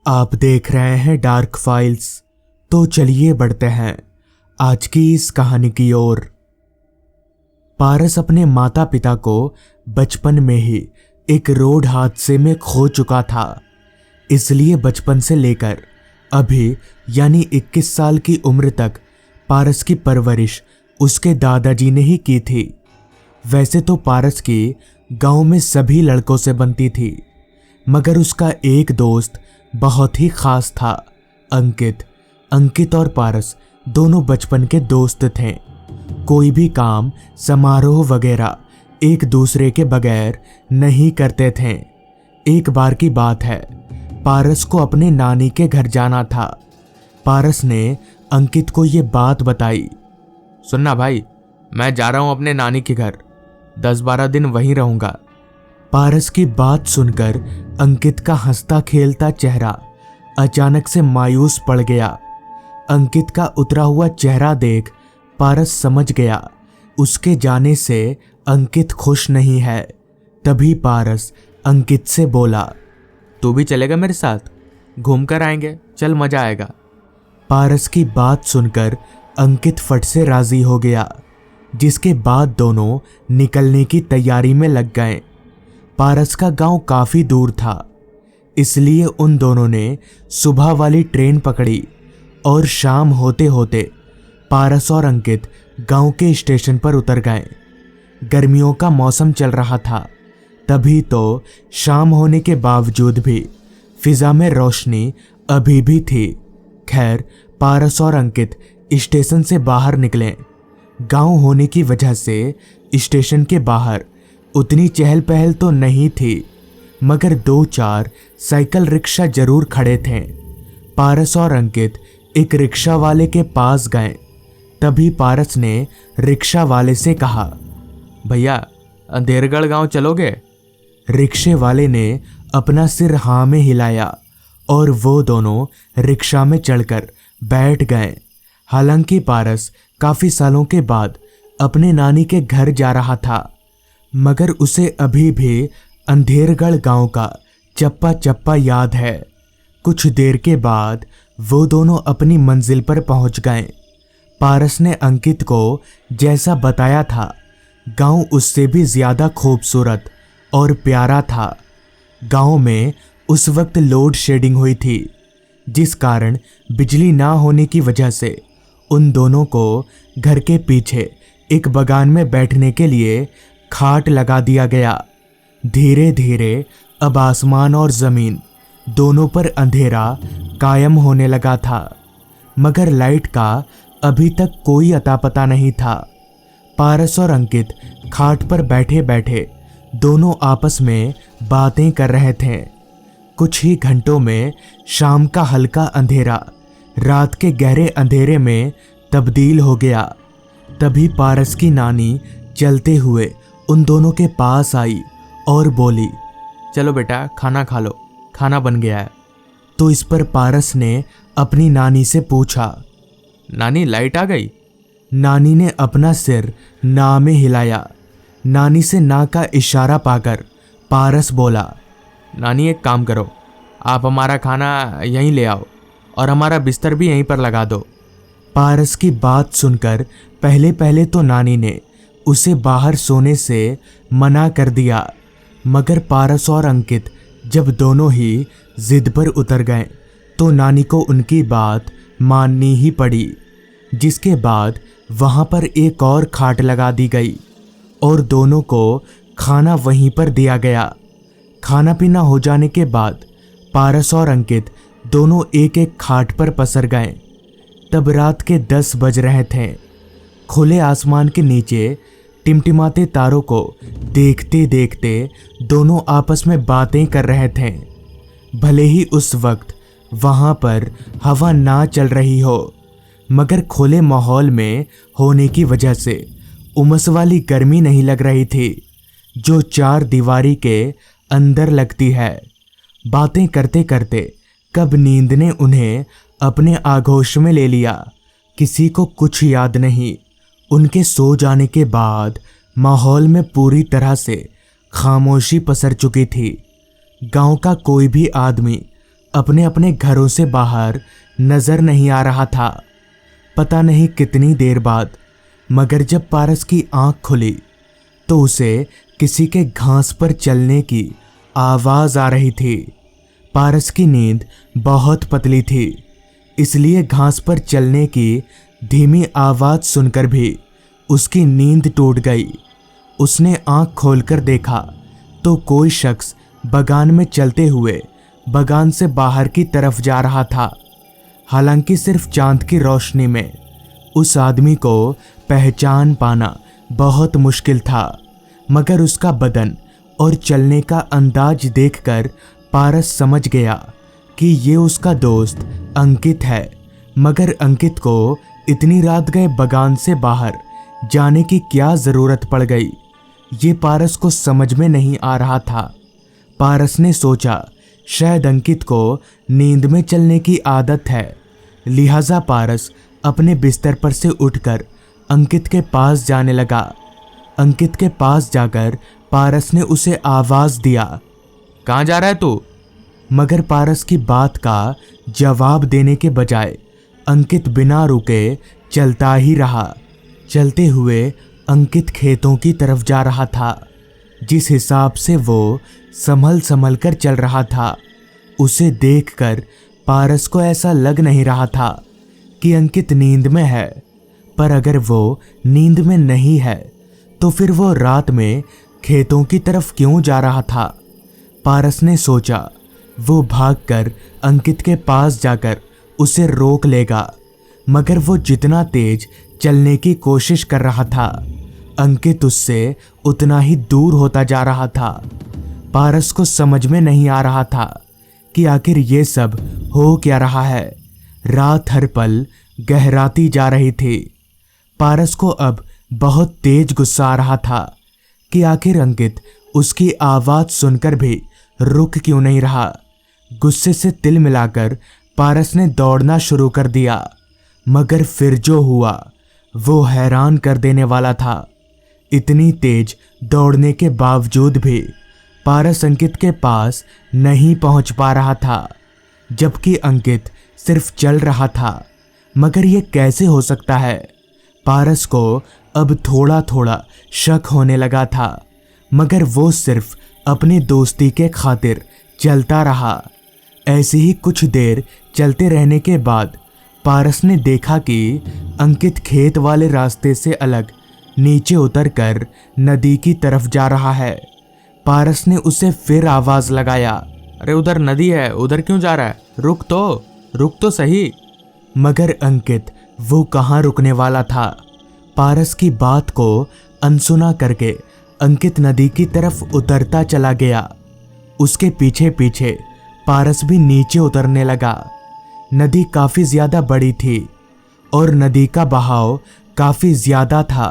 आप देख रहे हैं डार्क फाइल्स। तो चलिए बढ़ते हैं आज की इस कहानी की ओर। पारस अपने माता पिता को बचपन में ही एक रोड हादसे में खो चुका था। इसलिए बचपन से लेकर अभी यानी 21 साल की उम्र तक पारस की परवरिश उसके दादाजी ने ही की थी। वैसे तो पारस की गांव में सभी लड़कों से बनती थी, मगर उसका एक दोस्त बहुत ही खास था, अंकित। अंकित और पारस दोनों बचपन के दोस्त थे। कोई भी काम, समारोह वगैरह एक दूसरे के बगैर नहीं करते थे। एक बार की बात है, पारस को अपने नानी के घर जाना था। पारस ने अंकित को ये बात बताई। सुनना भाई, मैं जा रहा हूं अपने नानी के घर, 10-12 दिन वहीं रहूंगा। पारस की बात सुनकर अंकित का हंसता खेलता चेहरा अचानक से मायूस पड़ गया। अंकित का उतरा हुआ चेहरा देख पारस समझ गया उसके जाने से अंकित खुश नहीं है। तभी पारस अंकित से बोला, तू भी चलेगा मेरे साथ? घूम कर आएंगे, चल मजा आएगा। पारस की बात सुनकर अंकित फट से राजी हो गया, जिसके बाद दोनों निकलने की तैयारी में लग गए। पारस का गांव काफी दूर था, इसलिए उन दोनों ने सुबह वाली ट्रेन पकड़ी और शाम होते होते पारस और अंकित गांव के स्टेशन पर उतर गए। गर्मियों का मौसम चल रहा था, तभी तो शाम होने के बावजूद भी फिजा में रोशनी अभी भी थी। खैर, पारस और अंकित स्टेशन से बाहर निकले। गांव होने की वजह से स्टेशन के बाहर उतनी चहल पहल तो नहीं थी, मगर 2-4 साइकिल रिक्शा जरूर खड़े थे। पारस और अंकित एक रिक्शा वाले के पास गए। तभी पारस ने रिक्शा वाले से कहा, भैया अंधेरगढ़ गांव चलोगे? रिक्शे वाले ने अपना सिर हाँ में हिलाया और वो दोनों रिक्शा में चढ़कर बैठ गए। हालांकि पारस काफी सालों के बाद अपने नानी के घर जा रहा था, मगर उसे अभी भी अंधेरगढ़ गांव का चप्पा चप्पा याद है। कुछ देर के बाद वो दोनों अपनी मंजिल पर पहुंच गए। पारस ने अंकित को जैसा बताया था, गांव उससे भी ज्यादा खूबसूरत और प्यारा था। गांव में उस वक्त लोड शेडिंग हुई थी, जिस कारण बिजली ना होने की वजह से उन दोनों को घर के पीछे एक बागान में बैठने के लिए खाट लगा दिया गया। धीरे धीरे अब आसमान और जमीन दोनों पर अंधेरा कायम होने लगा था, मगर लाइट का अभी तक कोई अता पता नहीं था। पारस और अंकित खाट पर बैठे बैठे दोनों आपस में बातें कर रहे थे। कुछ ही घंटों में शाम का हल्का अंधेरा रात के गहरे अंधेरे में तब्दील हो गया। तभी पारस की नानी चलते हुए उन दोनों के पास आई और बोली, चलो बेटा खाना खा लो, खाना बन गया है। तो इस पर पारस ने अपनी नानी से पूछा, नानी लाइट आ गई? नानी ने अपना सिर ना में हिलाया। नानी से ना का इशारा पाकर पारस बोला, नानी एक काम करो, आप हमारा खाना यहीं ले आओ और हमारा बिस्तर भी यहीं पर लगा दो। पारस की बात सुनकर पहले पहले तो नानी ने उसे बाहर सोने से मना कर दिया, मगर पारस और अंकित जब दोनों ही जिद पर उतर गए तो नानी को उनकी बात माननी ही पड़ी। जिसके बाद वहां पर एक और खाट लगा दी गई और दोनों को खाना वहीं पर दिया गया। खाना पीना हो जाने के बाद पारस और अंकित दोनों एक एक खाट पर पसर गए। तब रात के 10 बज रहे थे। खुले आसमान के नीचे टिमटिमाते तारों को देखते देखते दोनों आपस में बातें कर रहे थे। भले ही उस वक्त वहां पर हवा ना चल रही हो, मगर खुले माहौल में होने की वजह से उमस वाली गर्मी नहीं लग रही थी, जो 4 दीवारी के अंदर लगती है। बातें करते करते कब नींद ने उन्हें अपने आगोश में ले लिया, किसी को कुछ याद नहीं। उनके सो जाने के बाद माहौल में पूरी तरह से खामोशी पसर चुकी थी। गांव का कोई भी आदमी अपने अपने घरों से बाहर नजर नहीं आ रहा था। पता नहीं कितनी देर बाद, मगर जब पारस की आंख खुली तो उसे किसी के घास पर चलने की आवाज आ रही थी। पारस की नींद बहुत पतली थी, इसलिए घास पर चलने की धीमी आवाज सुनकर भी उसकी नींद टूट गई। उसने आंख खोलकर देखा तो कोई शख्स बगान में चलते हुए बगान से बाहर की तरफ जा रहा था। हालांकि सिर्फ चांद की रोशनी में उस आदमी को पहचान पाना बहुत मुश्किल था, मगर उसका बदन और चलने का अंदाज देखकर पारस समझ गया कि ये उसका दोस्त अंकित है। मगर अंकित को इतनी रात गए बगान से बाहर जाने की क्या जरूरत पड़ गई, ये पारस को समझ में नहीं आ रहा था। पारस ने सोचा शायद अंकित को नींद में चलने की आदत है, लिहाजा पारस अपने बिस्तर पर से उठकर अंकित के पास जाने लगा। अंकित के पास जाकर पारस ने उसे आवाज दिया, कहाँ जा रहा है तू? मगर पारस की बात का जवाब देने के बजाय अंकित बिना रुके चलता ही रहा। चलते हुए अंकित खेतों की तरफ जा रहा था। जिस हिसाब से वो संभल संभल कर चल रहा था, उसे देखकर पारस को ऐसा लग नहीं रहा था कि अंकित नींद में है। पर अगर वो नींद में नहीं है तो फिर वो रात में खेतों की तरफ क्यों जा रहा था? पारस ने सोचा वो भागकर अंकित के पास जाकर उसे रोक लेगा, मगर वो जितना तेज चलने की कोशिश कर रहा था, अंकित उससे उतना ही दूर होता जा रहा था। पारस को समझ में नहीं आ रहा था कि आखिर ये सब हो क्या रहा है। रात हर पल गहराती जा रही थी। पारस को अब बहुत तेज गुस्सा आ रहा था कि आखिर अंकित उसकी आवाज सुनकर भी रुक क्यों नहीं रहा। गुस्से से तिल मिलाकर पारस ने दौड़ना शुरू कर दिया, मगर फिर जो हुआ वो हैरान कर देने वाला था। इतनी तेज दौड़ने के बावजूद भी पारस अंकित के पास नहीं पहुंच पा रहा था, जबकि अंकित सिर्फ चल रहा था। मगर ये कैसे हो सकता है? पारस को अब थोड़ा थोड़ा शक होने लगा था, मगर वो सिर्फ अपनी दोस्ती के खातिर चलता रहा। ऐसे ही कुछ देर चलते रहने के बाद पारस ने देखा कि अंकित खेत वाले रास्ते से अलग नीचे उतरकर नदी की तरफ जा रहा है। पारस ने उसे फिर आवाज लगाया, अरे उधर नदी है, उधर क्यों जा रहा है? रुक तो सही। मगर अंकित वो कहाँ रुकने वाला था। पारस की बात को अनसुना करके अंकित नदी की तरफ उतरता चला गया। उसके पीछे पीछे पारस भी नीचे उतरने लगा। नदी काफी ज्यादा बड़ी थी और नदी का बहाव काफी ज्यादा था।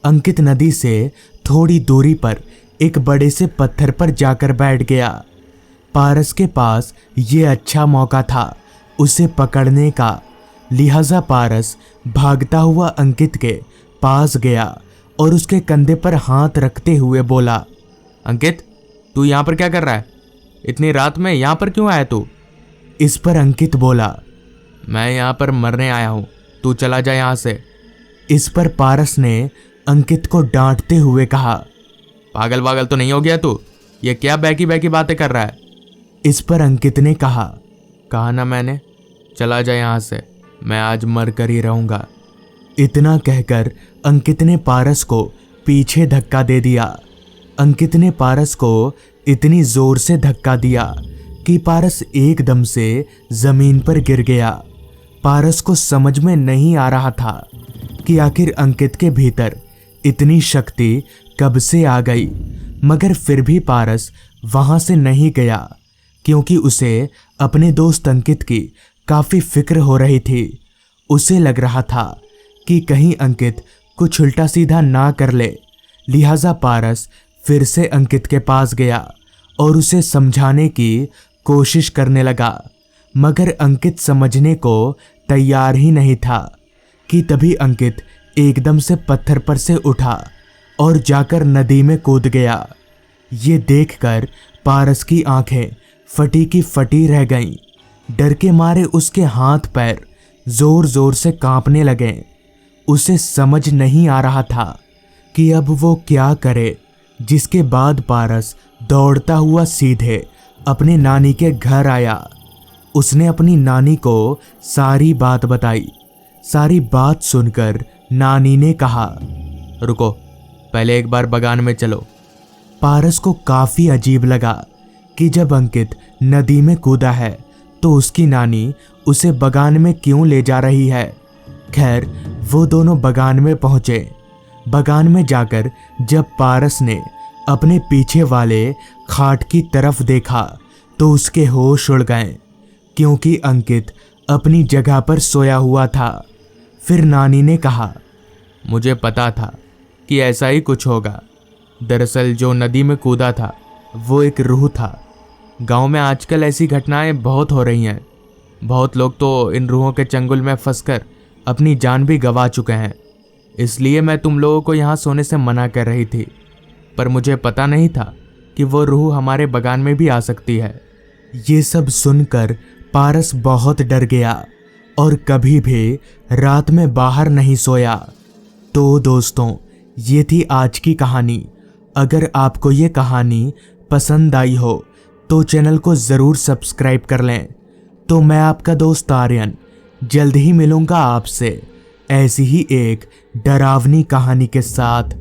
अंकित नदी से थोड़ी दूरी पर एक बड़े से पत्थर पर जाकर बैठ गया। पारस के पास ये अच्छा मौका था उसे पकड़ने का, लिहाजा पारस भागता हुआ अंकित के पास गया और उसके कंधे पर हाथ रखते हुए बोला, अंकित तू यहाँ पर क्या कर रहा है? इतनी रात में यहाँ पर क्यों आया तू? इस पर अंकित बोला, मैं यहाँ पर मरने आया हूँ, तू चला जा यहाँ से। इस पर पारस ने अंकित को डांटते हुए कहा, पागल तो नहीं हो गया तू? ये क्या बैकी बैकी बातें कर रहा है? इस पर अंकित ने कहा ना मैंने, चला जा यहाँ से, मैं आज मर कर ही रहूँगा। इतना कहकर अंकित ने पारस को पीछे धक्का दे दिया। अंकित ने पारस को इतनी जोर से धक्का दिया कि पारस एकदम से जमीन पर गिर गया। पारस को समझ में नहीं आ रहा था कि आखिर अंकित के भीतर इतनी शक्ति कब से आ गई, मगर फिर भी पारस वहां से नहीं गया क्योंकि उसे अपने दोस्त अंकित की काफी फिक्र हो रही थी। उसे लग रहा था कि कहीं अंकित कुछ उल्टा सीधा ना कर ले, लिहाजा पारस फिर से अंकित के पास गया और उसे समझाने की कोशिश करने लगा, मगर अंकित समझने को तैयार ही नहीं था कि तभी अंकित एकदम से पत्थर पर से उठा और जाकर नदी में कूद गया। ये देखकर पारस की आंखें फटी की फटी रह गईं। डर के मारे उसके हाथ पैर जोर जोर से कांपने लगे। उसे समझ नहीं आ रहा था कि अब वो क्या करे, जिसके बाद पारस दौड़ता हुआ सीधे अपने नानी के घर आया। उसने अपनी नानी को सारी बात बताई। सारी बात सुनकर नानी ने कहा, रुको, पहले एक बार बगान में चलो। पारस को काफी अजीब लगा कि जब अंकित नदी में कूदा है तो उसकी नानी उसे बगान में क्यों ले जा रही है। खैर, वो दोनों बगान में पहुंचे। बगान में जाकर जब पारस ने अपने पीछे वाले खाट की तरफ देखा तो उसके होश उड़ गए, क्योंकि अंकित अपनी जगह पर सोया हुआ था। फिर नानी ने कहा, मुझे पता था कि ऐसा ही कुछ होगा। दरअसल जो नदी में कूदा था वो एक रूह था। गांव में आजकल ऐसी घटनाएं बहुत हो रही हैं। बहुत लोग तो इन रूहों के चंगुल में फंसकर अपनी जान भी गंवा चुके हैं। इसलिए मैं तुम लोगों को यहाँ सोने से मना कर रही थी, पर मुझे पता नहीं था कि वो रूह हमारे बगान में भी आ सकती है। ये सब सुनकर पारस बहुत डर गया और कभी भी रात में बाहर नहीं सोया। तो दोस्तों, ये थी आज की कहानी। अगर आपको ये कहानी पसंद आई हो तो चैनल को ज़रूर सब्सक्राइब कर लें। तो मैं आपका दोस्त आर्यन जल्द ही मिलूंगा आपसे ऐसी ही एक डरावनी कहानी के साथ।